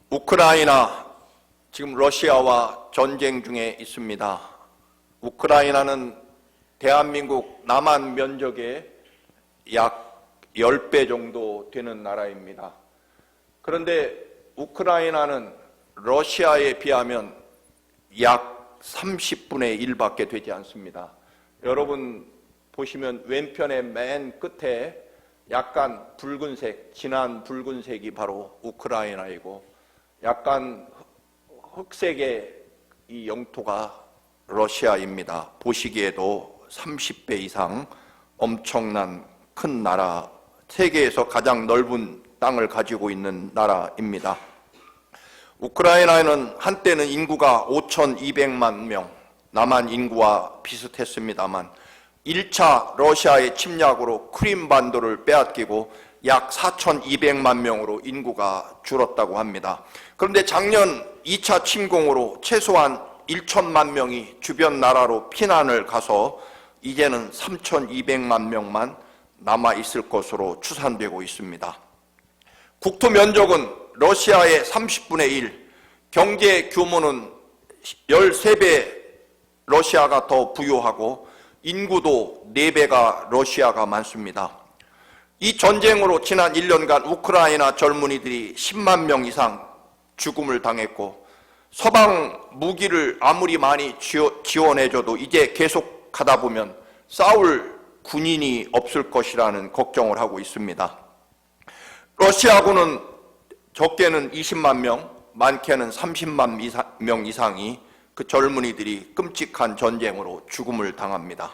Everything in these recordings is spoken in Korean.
우크라이나 지금 러시아와 전쟁 중에 있습니다. 우크라이나는 대한민국 남한 면적의 약 10배 정도 되는 나라입니다. 그런데 우크라이나는 러시아에 비하면 약 30분의 1밖에 되지 않습니다. 여러분 보시면 왼편의 맨 끝에 약간 붉은색, 진한 붉은색이 바로 우크라이나이고 약간 흑색의 이 영토가 러시아입니다. 보시기에도 30배 이상 엄청난 큰 나라, 세계에서 가장 넓은 땅을 가지고 있는 나라입니다. 우크라이나는 한때는 인구가 5,200만 명, 남한 인구와 비슷했습니다만 1차 러시아의 침략으로 크림반도를 빼앗기고 약 4,200만 명으로 인구가 줄었다고 합니다. 그런데 작년 2차 침공으로 최소한 1천만 명이 주변 나라로 피난을 가서 이제는 3,200만 명만 남아있을 것으로 추산되고 있습니다. 국토 면적은 러시아의 30분의 1, 경제 규모는 13배 러시아가 더 부유하고 인구도 4배가 러시아가 많습니다. 이 전쟁으로 지난 1년간 우크라이나 젊은이들이 10만 명 이상 죽음을 당했고 서방 무기를 아무리 많이 지원해줘도 이제 계속 가다 보면 싸울 군인이 없을 것이라는 걱정을 하고 있습니다. 러시아군은 적게는 20만 명, 많게는 30만 명 이상이 그 젊은이들이 끔찍한 전쟁으로 죽음을 당합니다.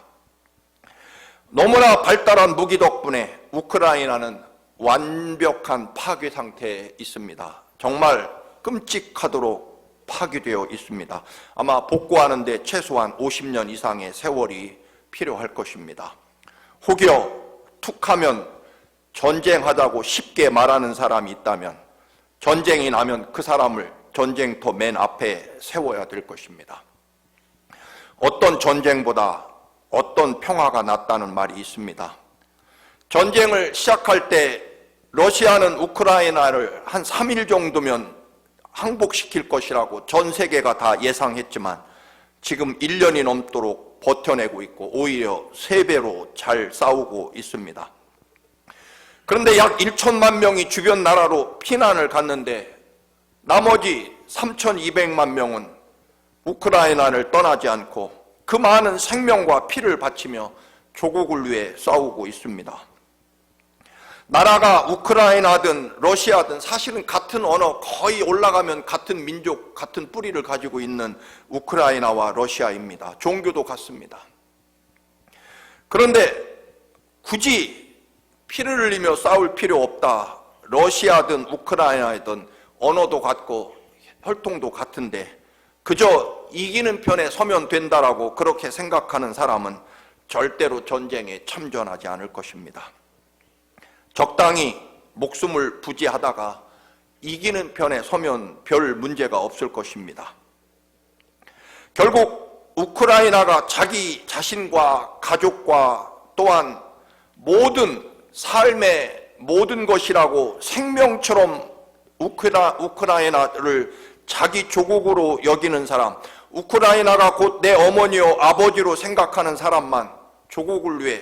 너무나 발달한 무기 덕분에 우크라이나는 완벽한 파괴 상태에 있습니다. 정말 끔찍하도록 파괴되어 있습니다. 아마 복구하는데 최소한 50년 이상의 세월이 필요할 것입니다. 혹여 툭하면 전쟁하자고 쉽게 말하는 사람이 있다면 전쟁이 나면 그 사람을 전쟁터 맨 앞에 세워야 될 것입니다. 어떤 전쟁보다 어떤 평화가 낫다는 말이 있습니다. 전쟁을 시작할 때 러시아는 우크라이나를 한 3일 정도면 항복시킬 것이라고 전 세계가 다 예상했지만 지금 1년이 넘도록 버텨내고 있고 오히려 3배로 잘 싸우고 있습니다. 그런데 약 1천만 명이 주변 나라로 피난을 갔는데 나머지 3,200만 명은 우크라이나를 떠나지 않고 그 많은 생명과 피를 바치며 조국을 위해 싸우고 있습니다. 나라가 우크라이나든 러시아든 사실은 같은 언어, 거의 올라가면 같은 민족, 같은 뿌리를 가지고 있는 우크라이나와 러시아입니다. 종교도 같습니다. 그런데 굳이 피를 흘리며 싸울 필요 없다. 러시아든 우크라이나든 언어도 같고 혈통도 같은데 그저 이기는 편에 서면 된다라고 그렇게 생각하는 사람은 절대로 전쟁에 참전하지 않을 것입니다. 적당히 목숨을 부지하다가 이기는 편에 서면 별 문제가 없을 것입니다. 결국 우크라이나가 자기 자신과 가족과 또한 모든 삶의 모든 것이라고 생명처럼 우크라이나를 자기 조국으로 여기는 사람, 우크라이나가 곧 내 어머니요 아버지로 생각하는 사람만 조국을 위해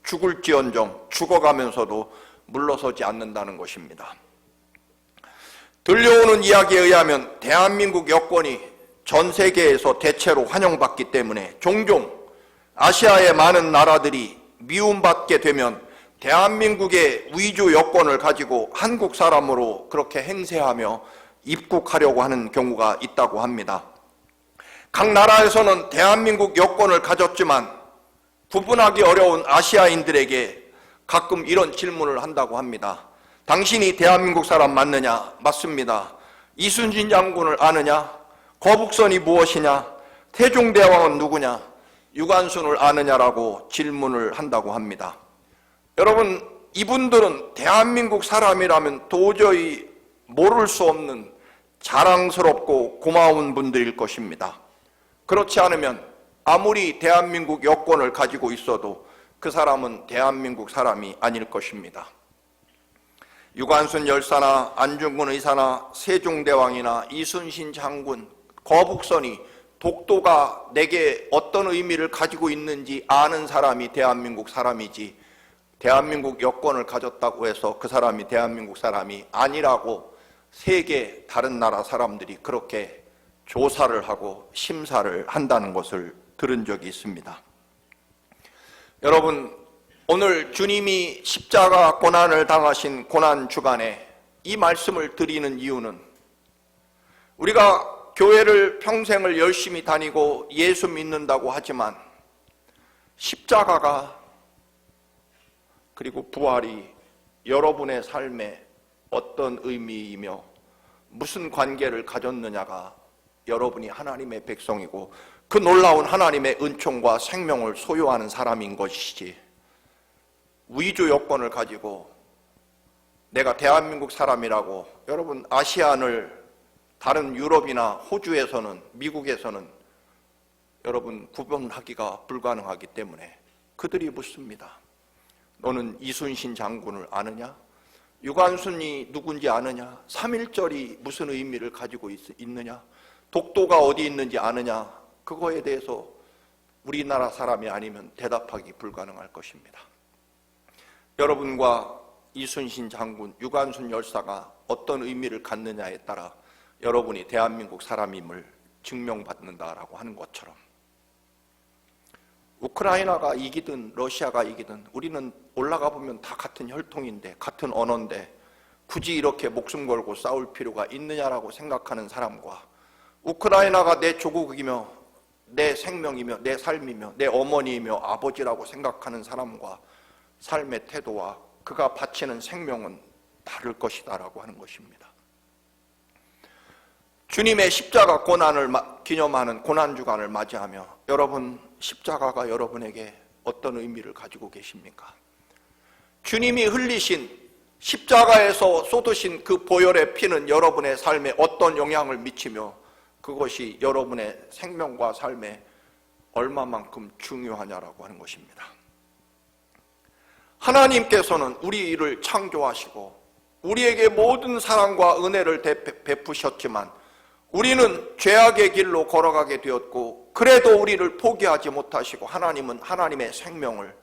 죽을지언정 죽어가면서도 물러서지 않는다는 것입니다. 들려오는 이야기에 의하면 대한민국 여권이 전 세계에서 대체로 환영받기 때문에 종종 아시아의 많은 나라들이 미움받게 되면 대한민국의 위조 여권을 가지고 한국 사람으로 그렇게 행세하며 입국하려고 하는 경우가 있다고 합니다. 각 나라에서는 대한민국 여권을 가졌지만 구분하기 어려운 아시아인들에게 가끔 이런 질문을 한다고 합니다. 당신이 대한민국 사람 맞느냐? 맞습니다. 이순신 장군을 아느냐? 거북선이 무엇이냐? 태종대왕은 누구냐? 유관순을 아느냐라고 질문을 한다고 합니다. 여러분, 이분들은 대한민국 사람이라면 도저히 모를 수 없는 자랑스럽고 고마운 분들일 것입니다. 그렇지 않으면 아무리 대한민국 여권을 가지고 있어도 그 사람은 대한민국 사람이 아닐 것입니다. 유관순 열사나 안중근 의사나 세종대왕이나 이순신 장군, 거북선이 독도가 내게 어떤 의미를 가지고 있는지 아는 사람이 대한민국 사람이지, 대한민국 여권을 가졌다고 해서 그 사람이 대한민국 사람이 아니라고 세계 다른 나라 사람들이 그렇게 조사를 하고 심사를 한다는 것을 들은 적이 있습니다. 여러분, 오늘 주님이 십자가 고난을 당하신 고난주간에 이 말씀을 드리는 이유는, 우리가 교회를 평생을 열심히 다니고 예수 믿는다고 하지만 십자가가 그리고 부활이 여러분의 삶에 어떤 의미이며 무슨 관계를 가졌느냐가 여러분이 하나님의 백성이고 그 놀라운 하나님의 은총과 생명을 소유하는 사람인 것이지, 위조 여권을 가지고 내가 대한민국 사람이라고, 여러분 아시안을 다른 유럽이나 호주에서는, 미국에서는 여러분 구분하기가 불가능하기 때문에 그들이 묻습니다. 너는 이순신 장군을 아느냐? 유관순이 누군지 아느냐? 3.1절이 무슨 의미를 가지고 있느냐? 독도가 어디 있는지 아느냐? 그거에 대해서 우리나라 사람이 아니면 대답하기 불가능할 것입니다. 여러분과 이순신 장군, 유관순 열사가 어떤 의미를 갖느냐에 따라 여러분이 대한민국 사람임을 증명받는다라고 하는 것처럼, 우크라이나가 이기든 러시아가 이기든 우리는 올라가 보면 다 같은 혈통인데, 같은 언어인데 굳이 이렇게 목숨 걸고 싸울 필요가 있느냐라고 생각하는 사람과, 우크라이나가 내 조국이며 내 생명이며 내 삶이며 내 어머니이며 아버지라고 생각하는 사람과 삶의 태도와 그가 바치는 생명은 다를 것이다라고 하는 것입니다. 주님의 십자가 고난을 기념하는 고난주간을 맞이하며 여러분, 십자가가 여러분에게 어떤 의미를 가지고 계십니까? 주님이 흘리신, 십자가에서 쏟으신 그 보혈의 피는 여러분의 삶에 어떤 영향을 미치며 그것이 여러분의 생명과 삶에 얼마만큼 중요하냐라고 하는 것입니다. 하나님께서는 우리를 창조하시고 우리에게 모든 사랑과 은혜를 베푸셨지만 우리는 죄악의 길로 걸어가게 되었고, 그래도 우리를 포기하지 못하시고 하나님은 하나님의 생명을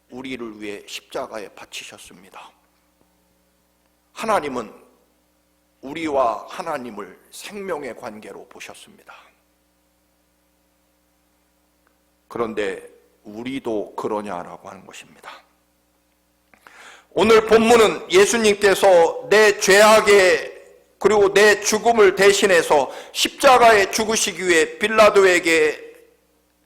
우리를 위해 십자가에 바치셨습니다. 하나님은 우리와 하나님을 생명의 관계로 보셨습니다. 그런데 우리도 그러냐라고 하는 것입니다. 오늘 본문은 예수님께서 내 죄악의 그리고 내 죽음을 대신해서 십자가에 죽으시기 위해 빌라도에게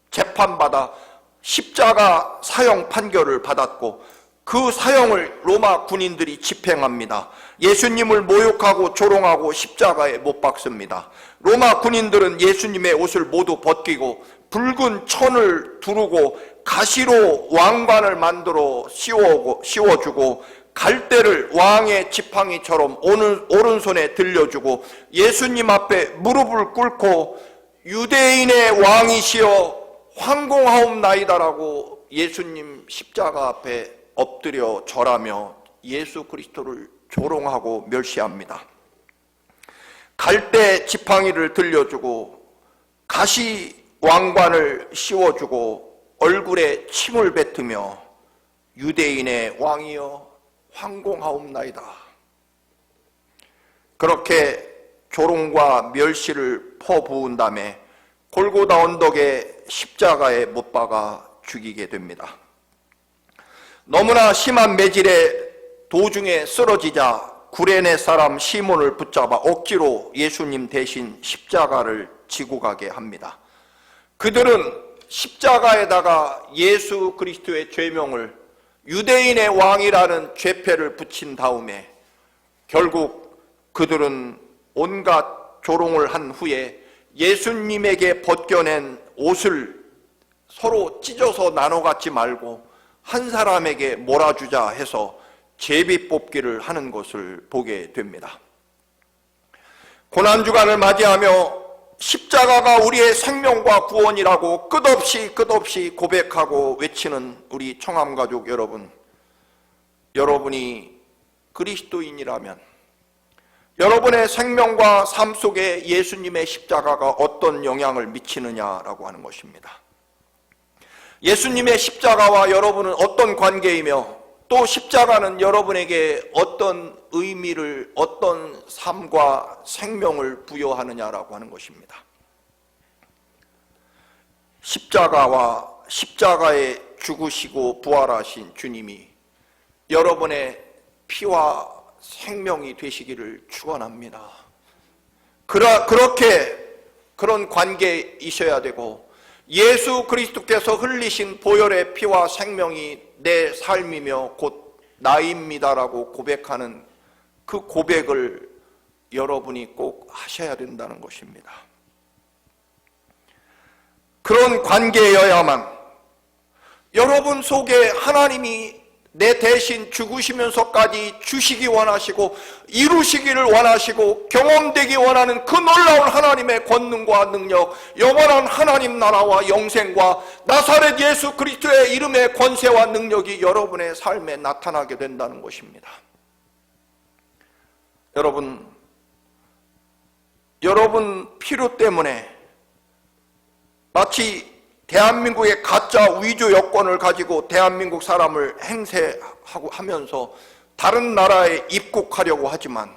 재판받아 십자가 사형 판결을 받았고, 그 사형을 로마 군인들이 집행합니다. 예수님을 모욕하고 조롱하고 십자가에 못 박습니다. 로마 군인들은 예수님의 옷을 모두 벗기고 붉은 천을 두르고 가시로 왕관을 만들어 씌워주고 갈대를 왕의 지팡이처럼 오른손에 들려주고 예수님 앞에 무릎을 꿇고 유대인의 왕이시여 황공하옵나이다라고 예수님 십자가 앞에 엎드려 절하며 예수 그리스도를 조롱하고 멸시합니다. 갈대 지팡이를 들려주고 가시 왕관을 씌워주고 얼굴에 침을 뱉으며 유대인의 왕이여 황공하옵나이다. 그렇게 조롱과 멸시를 퍼부은 다음에 골고다 언덕에 십자가에 못 박아 죽이게 됩니다. 너무나 심한 매질에 도중에 쓰러지자 구레네 사람 시몬을 붙잡아 억지로 예수님 대신 십자가를 지고 가게 합니다. 그들은 십자가에다가 예수 그리스도의 죄명을, 유대인의 왕이라는 죄패를 붙인 다음에 결국 그들은 온갖 조롱을 한 후에 예수님에게 벗겨낸 옷을 서로 찢어서 나눠 갖지 말고 한 사람에게 몰아주자 해서 제비 뽑기를 하는 것을 보게 됩니다. 고난주간을 맞이하며 십자가가 우리의 생명과 구원이라고 끝없이 고백하고 외치는 우리 청암가족 여러분, 여러분이 그리스도인이라면 여러분의 생명과 삶 속에 예수님의 십자가가 어떤 영향을 미치느냐라고 하는 것입니다. 예수님의 십자가와 여러분은 어떤 관계이며 또 십자가는 여러분에게 어떤 의미를, 어떤 삶과 생명을 부여하느냐라고 하는 것입니다. 십자가와 십자가에 죽으시고 부활하신 주님이 여러분의 피와 생명이 되시기를 축원합니다. 그렇게 그런 관계이셔야 되고 예수 그리스도께서 흘리신 보혈의 피와 생명이 내 삶이며 곧 나입니다라고 고백하는 그 고백을 여러분이 꼭 하셔야 된다는 것입니다. 그런 관계여야만 여러분 속에 하나님이 내 대신 죽으시면서까지 주시기 원하시고 이루시기를 원하시고 경험되기 원하는 그 놀라운 하나님의 권능과 능력, 영원한 하나님 나라와 영생과 나사렛 예수 그리스도의 이름의 권세와 능력이 여러분의 삶에 나타나게 된다는 것입니다. 여러분 필요 때문에 마치 대한민국의 가짜 위조 여권을 가지고 대한민국 사람을 행세하고 하면서 다른 나라에 입국하려고 하지만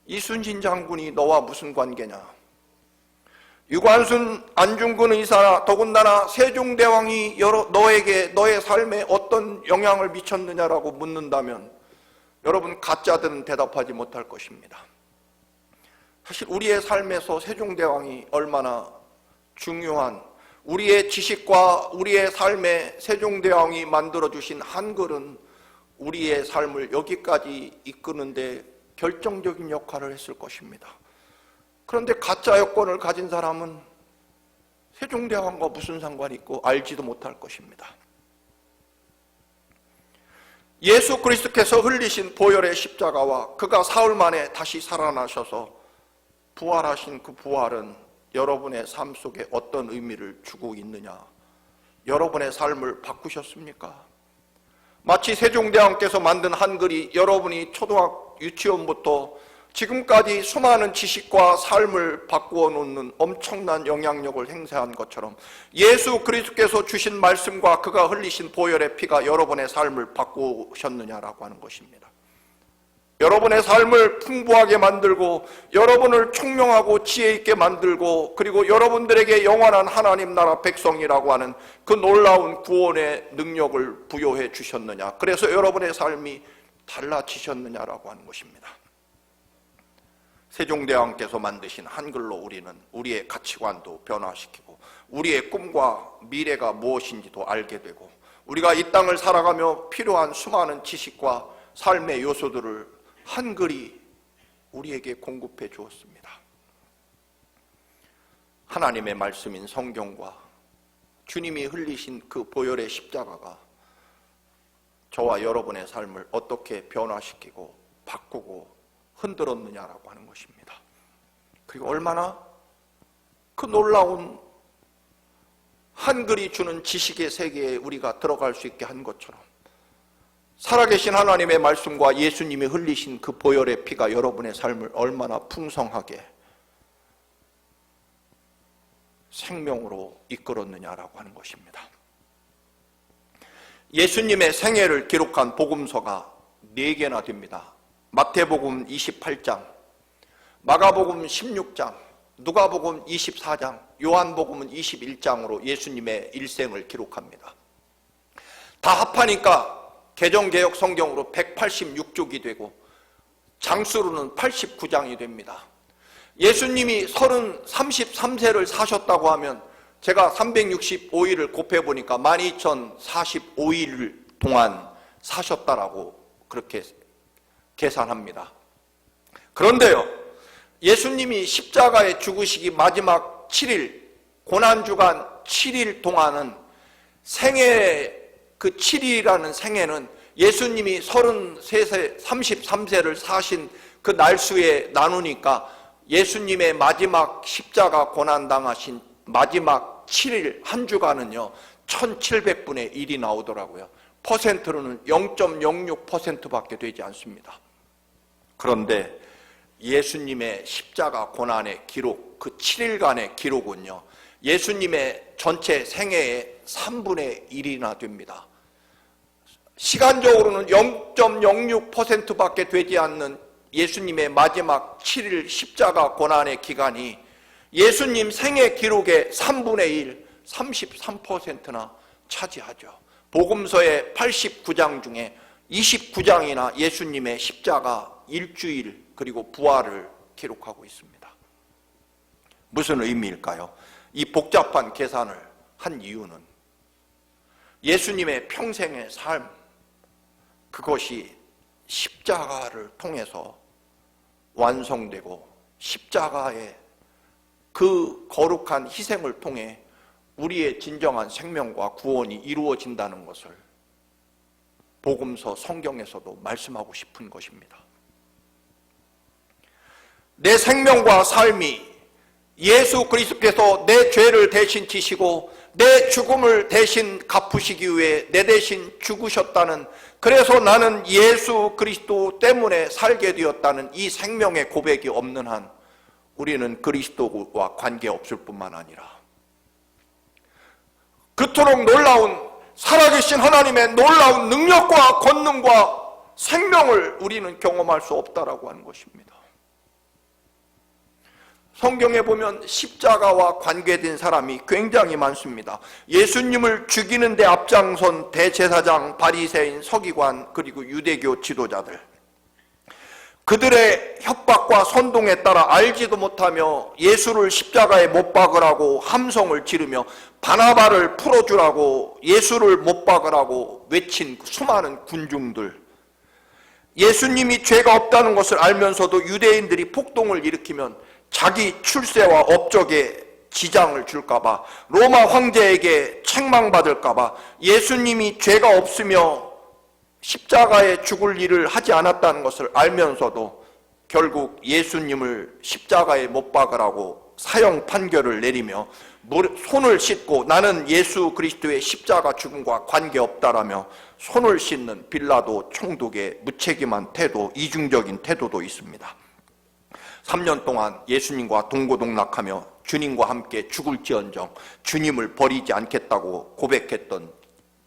이순신 장군이 너와 무슨 관계냐? 유관순, 안중근 의사, 더군다나 세종대왕이 너에게 너의 삶에 어떤 영향을 미쳤느냐라고 묻는다면 여러분 가짜들은 대답하지 못할 것입니다. 사실 우리의 삶에서 세종대왕이 얼마나 중요한, 우리의 지식과 우리의 삶에 세종대왕이 만들어주신 한글은 우리의 삶을 여기까지 이끄는데 결정적인 역할을 했을 것입니다. 그런데 가짜 여권을 가진 사람은 세종대왕과 무슨 상관이 있고 알지도 못할 것입니다. 예수 그리스도께서 흘리신 보혈의 십자가와 그가 사흘 만에 다시 살아나셔서 부활하신 그 부활은 여러분의 삶 속에 어떤 의미를 주고 있느냐? 여러분의 삶을 바꾸셨습니까? 마치 세종대왕께서 만든 한글이 여러분이 유치원부터 지금까지 수많은 지식과 삶을 바꾸어 놓는 엄청난 영향력을 행사한 것처럼 예수 그리스도께서 주신 말씀과 그가 흘리신 보혈의 피가 여러분의 삶을 바꾸셨느냐라고 하는 것입니다. 여러분의 삶을 풍부하게 만들고 여러분을 총명하고 지혜 있게 만들고 그리고 여러분들에게 영원한 하나님 나라 백성이라고 하는 그 놀라운 구원의 능력을 부여해 주셨느냐, 그래서 여러분의 삶이 달라지셨느냐라고 하는 것입니다. 세종대왕께서 만드신 한글로 우리는 우리의 가치관도 변화시키고 우리의 꿈과 미래가 무엇인지도 알게 되고 우리가 이 땅을 살아가며 필요한 수많은 지식과 삶의 요소들을 한글이 우리에게 공급해 주었습니다. 하나님의 말씀인 성경과 주님이 흘리신 그 보혈의 십자가가 저와 여러분의 삶을 어떻게 변화시키고 바꾸고 흔들었느냐라고 하는 것입니다. 그리고 얼마나 그 놀라운 한글이 주는 지식의 세계에 우리가 들어갈 수 있게 한 것처럼 살아계신 하나님의 말씀과 예수님이 흘리신 그 보혈의 피가 여러분의 삶을 얼마나 풍성하게 생명으로 이끌었느냐라고 하는 것입니다. 예수님의 생애를 기록한 복음서가 4개나 됩니다. 마태복음 28장, 마가복음 16장, 누가복음 24장, 요한복음은 21장으로 예수님의 일생을 기록합니다. 다 합하니까 개정개혁 성경으로 186쪽이 되고 장수로는 89장이 됩니다. 예수님이 33세를 사셨다고 하면 제가 365일을 곱해보니까 12,045일 동안 사셨다라고 그렇게 계산합니다. 그런데요, 예수님이 십자가에 죽으시기 마지막 7일, 고난주간 7일 동안은 생애 그 7일이라는 생애는 예수님이 33세, 33세를 사신 그 날수에 나누니까 예수님의 마지막 십자가 고난당하신 마지막 7일 한 주간은요 1700분의 1이 나오더라고요. 퍼센트로는 0.06%밖에 되지 않습니다. 그런데 예수님의 십자가 고난의 기록, 그 7일간의 기록은요, 예수님의 전체 생애의 3분의 1이나 됩니다. 시간적으로는 0.06%밖에 되지 않는 예수님의 마지막 7일 십자가 고난의 기간이 예수님 생애 기록의 3분의 1, 33%나 차지하죠. 복음서의 89장 중에 29장이나 예수님의 십자가 일주일 그리고 부활을 기록하고 있습니다. 무슨 의미일까요? 이 복잡한 계산을 한 이유는 예수님의 평생의 삶, 그것이 십자가를 통해서 완성되고 십자가의 그 거룩한 희생을 통해 우리의 진정한 생명과 구원이 이루어진다는 것을 복음서 성경에서도 말씀하고 싶은 것입니다. 내 생명과 삶이 예수 그리스도께서 내 죄를 대신 지시고 내 죽음을 대신 갚으시기 위해 내 대신 죽으셨다는, 그래서 나는 예수 그리스도 때문에 살게 되었다는 이 생명의 고백이 없는 한 우리는 그리스도와 관계없을 뿐만 아니라 그토록 놀라운 살아계신 하나님의 놀라운 능력과 권능과 생명을 우리는 경험할 수 없다라고 하는 것입니다. 성경에 보면 십자가와 관계된 사람이 굉장히 많습니다. 예수님을 죽이는 데 앞장선 대제사장, 바리새인, 서기관, 그리고 유대교 지도자들, 그들의 협박과 선동에 따라 알지도 못하며 예수를 십자가에 못 박으라고 함성을 지르며 바나바를 풀어주라고 예수를 못 박으라고 외친 수많은 군중들, 예수님이 죄가 없다는 것을 알면서도 유대인들이 폭동을 일으키면 자기 출세와 업적에 지장을 줄까봐, 로마 황제에게 책망받을까봐 예수님이 죄가 없으며 십자가에 죽을 일을 하지 않았다는 것을 알면서도 결국 예수님을 십자가에 못 박으라고 사형 판결을 내리며 손을 씻고 나는 예수 그리스도의 십자가 죽음과 관계없다라며 손을 씻는 빌라도 총독의 무책임한 태도, 이중적인 태도도 있습니다. 3년 동안 예수님과 동고동락하며 주님과 함께 죽을지언정 주님을 버리지 않겠다고 고백했던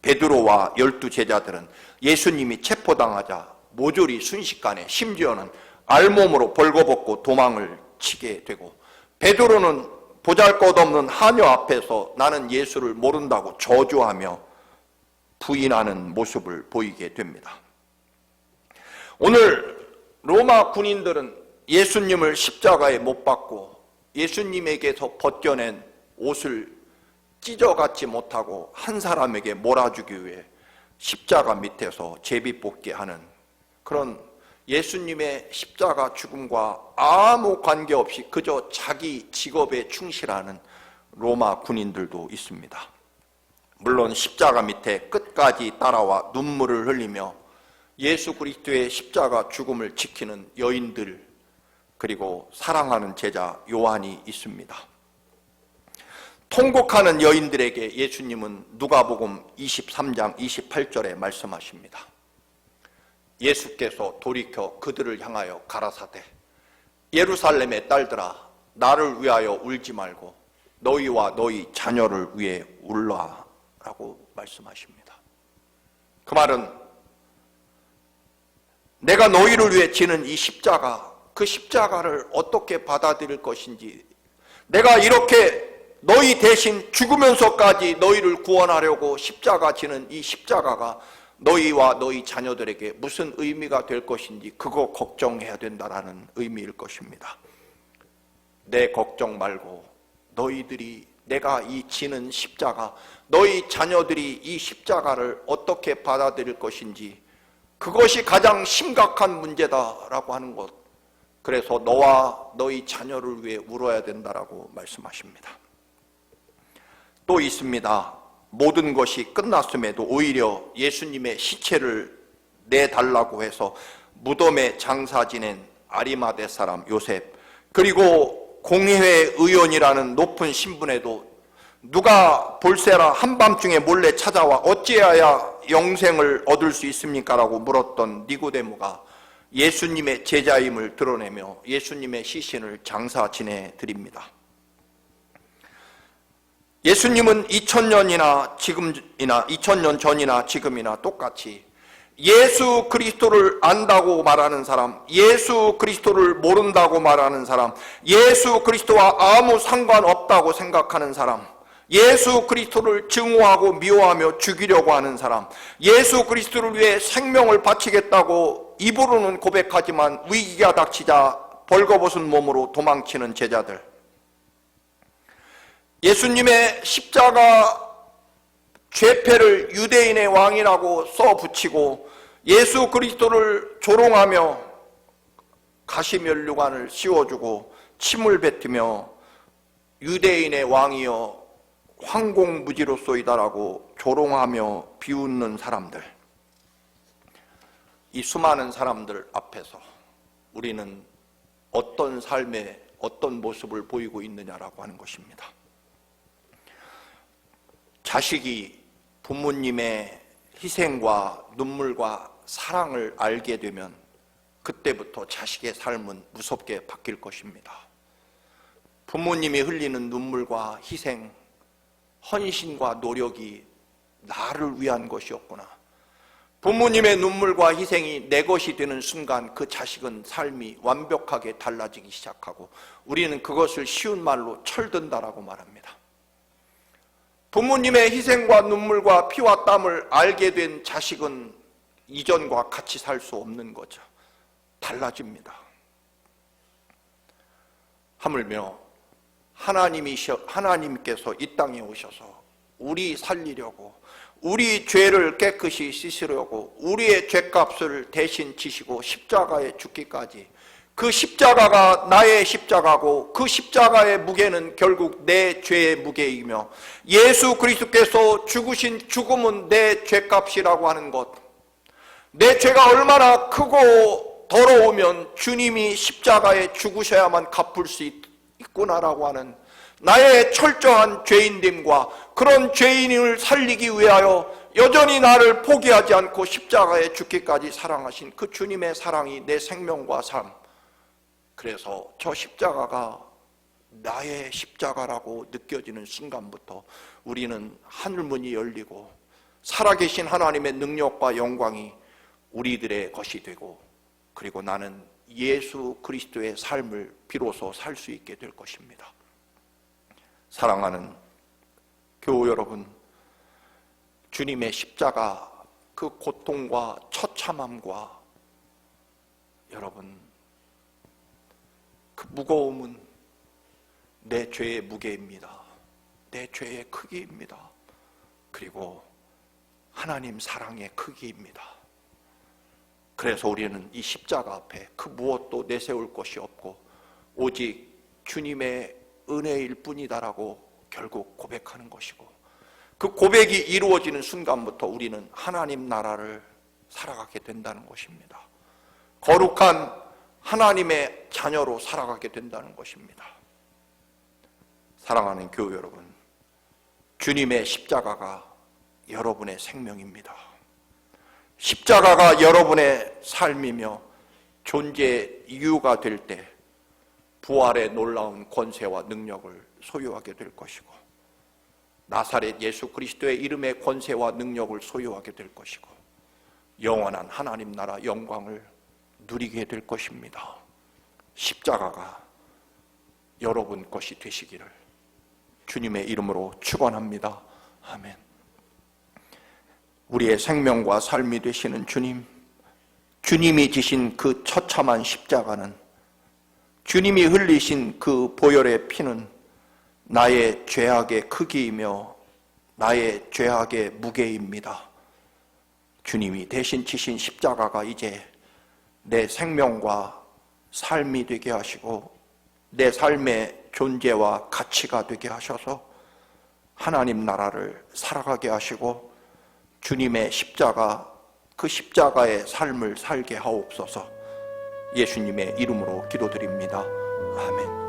베드로와 12 제자들은 예수님이 체포당하자 모조리 순식간에 심지어는 알몸으로 벌거벗고 도망을 치게 되고, 베드로는 보잘것없는 하녀 앞에서 나는 예수를 모른다고 저주하며 부인하는 모습을 보이게 됩니다. 오늘 로마 군인들은 예수님을 십자가에 못 박고 예수님에게서 벗겨낸 옷을 찢어갖지 못하고 한 사람에게 몰아주기 위해 십자가 밑에서 제비뽑기 하는 그런 예수님의 십자가 죽음과 아무 관계없이 그저 자기 직업에 충실하는 로마 군인들도 있습니다. 물론 십자가 밑에 끝까지 따라와 눈물을 흘리며 예수 그리스도의 십자가 죽음을 지키는 여인들, 그리고 사랑하는 제자 요한이 있습니다. 통곡하는 여인들에게 예수님은 누가복음 23장 28절에 말씀하십니다. 예수께서 돌이켜 그들을 향하여 가라사대 예루살렘의 딸들아 나를 위하여 울지 말고 너희와 너희 자녀를 위해 울라라고 말씀하십니다. 그 말은 내가 너희를 위해 지는 이 십자가, 그 십자가를 어떻게 받아들일 것인지, 내가 이렇게 너희 대신 죽으면서까지 너희를 구원하려고 십자가 지는 이 십자가가 너희와 너희 자녀들에게 무슨 의미가 될 것인지 그거 걱정해야 된다라는 의미일 것입니다. 내 걱정 말고 너희들이, 내가 이 지는 십자가, 너희 자녀들이 이 십자가를 어떻게 받아들일 것인지 그것이 가장 심각한 문제다라고 하는 것, 그래서 너와 너희 자녀를 위해 울어야 된다라고 말씀하십니다. 또 있습니다. 모든 것이 끝났음에도 오히려 예수님의 시체를 내달라고 해서 무덤에 장사 지낸 아리마대 사람 요셉, 그리고 공회 의원이라는 높은 신분에도 누가 볼세라 한밤중에 몰래 찾아와 어찌해야 영생을 얻을 수 있습니까? 라고 물었던 니고데모가 예수님의 제자임을 드러내며 예수님의 시신을 장사 지내드립니다. 예수님은 2000년 전이나 지금이나 똑같이 예수 그리스도를 안다고 말하는 사람, 예수 그리스도를 모른다고 말하는 사람, 예수 그리스도와 아무 상관없다고 생각하는 사람, 예수 그리스도를 증오하고 미워하며 죽이려고 하는 사람, 예수 그리스도를 위해 생명을 바치겠다고 입으로는 고백하지만 위기가 닥치자 벌거벗은 몸으로 도망치는 제자들, 예수님의 십자가 죄패를 유대인의 왕이라고 써붙이고 예수 그리스도를 조롱하며 가시면류관을 씌워주고 침을 뱉으며 유대인의 왕이여 황공무지로소이다라고 조롱하며 비웃는 사람들, 이 수많은 사람들 앞에서 우리는 어떤 삶의 어떤 모습을 보이고 있느냐라고 하는 것입니다. 자식이 부모님의 희생과 눈물과 사랑을 알게 되면 그때부터 자식의 삶은 무섭게 바뀔 것입니다. 부모님이 흘리는 눈물과 희생, 헌신과 노력이 나를 위한 것이었구나. 부모님의 눈물과 희생이 내 것이 되는 순간 그 자식은 삶이 완벽하게 달라지기 시작하고 우리는 그것을 쉬운 말로 철든다라고 말합니다. 부모님의 희생과 눈물과 피와 땀을 알게 된 자식은 이전과 같이 살 수 없는 거죠. 달라집니다. 하물며 하나님께서 이 땅에 오셔서 우리 살리려고, 우리 죄를 깨끗이 씻으려고 우리의 죄값을 대신 지시고 십자가에 죽기까지, 그 십자가가 나의 십자가고 그 십자가의 무게는 결국 내 죄의 무게이며 예수 그리스도께서 죽으신 죽음은 내 죄값이라고 하는 것, 내 죄가 얼마나 크고 더러우면 주님이 십자가에 죽으셔야만 갚을 수 있구나라고 하는 나의 철저한 죄인됨과 그런 죄인을 살리기 위하여 여전히 나를 포기하지 않고 십자가에 죽기까지 사랑하신 그 주님의 사랑이 내 생명과 삶, 그래서 저 십자가가 나의 십자가라고 느껴지는 순간부터 우리는 하늘문이 열리고 살아계신 하나님의 능력과 영광이 우리들의 것이 되고, 그리고 나는 예수 그리스도의 삶을 비로소 살 수 있게 될 것입니다. 사랑하는 교우 여러분, 주님의 십자가 그 고통과 처참함과 여러분 그 무거움은 내 죄의 무게입니다. 내 죄의 크기입니다. 그리고 하나님 사랑의 크기입니다. 그래서 우리는 이 십자가 앞에 그 무엇도 내세울 것이 없고 오직 주님의 은혜일 뿐이다라고 결국 고백하는 것이고, 그 고백이 이루어지는 순간부터 우리는 하나님 나라를 살아가게 된다는 것입니다. 거룩한 하나님의 자녀로 살아가게 된다는 것입니다. 사랑하는 교우 여러분, 주님의 십자가가 여러분의 생명입니다. 십자가가 여러분의 삶이며 존재의 이유가 될 때 부활의 놀라운 권세와 능력을 소유하게 될 것이고, 나사렛 예수 그리스도의 이름의 권세와 능력을 소유하게 될 것이고, 영원한 하나님 나라 영광을 누리게 될 것입니다. 십자가가 여러분 것이 되시기를 주님의 이름으로 축원합니다. 아멘. 우리의 생명과 삶이 되시는 주님, 주님이 지신 그 처참한 십자가는, 주님이 흘리신 그 보혈의 피는 나의 죄악의 크기이며 나의 죄악의 무게입니다. 주님이 대신 지신 십자가가 이제 내 생명과 삶이 되게 하시고 내 삶의 존재와 가치가 되게 하셔서 하나님 나라를 살아가게 하시고 주님의 십자가, 그 십자가의 삶을 살게 하옵소서. 예수님의 이름으로 기도드립니다. 아멘.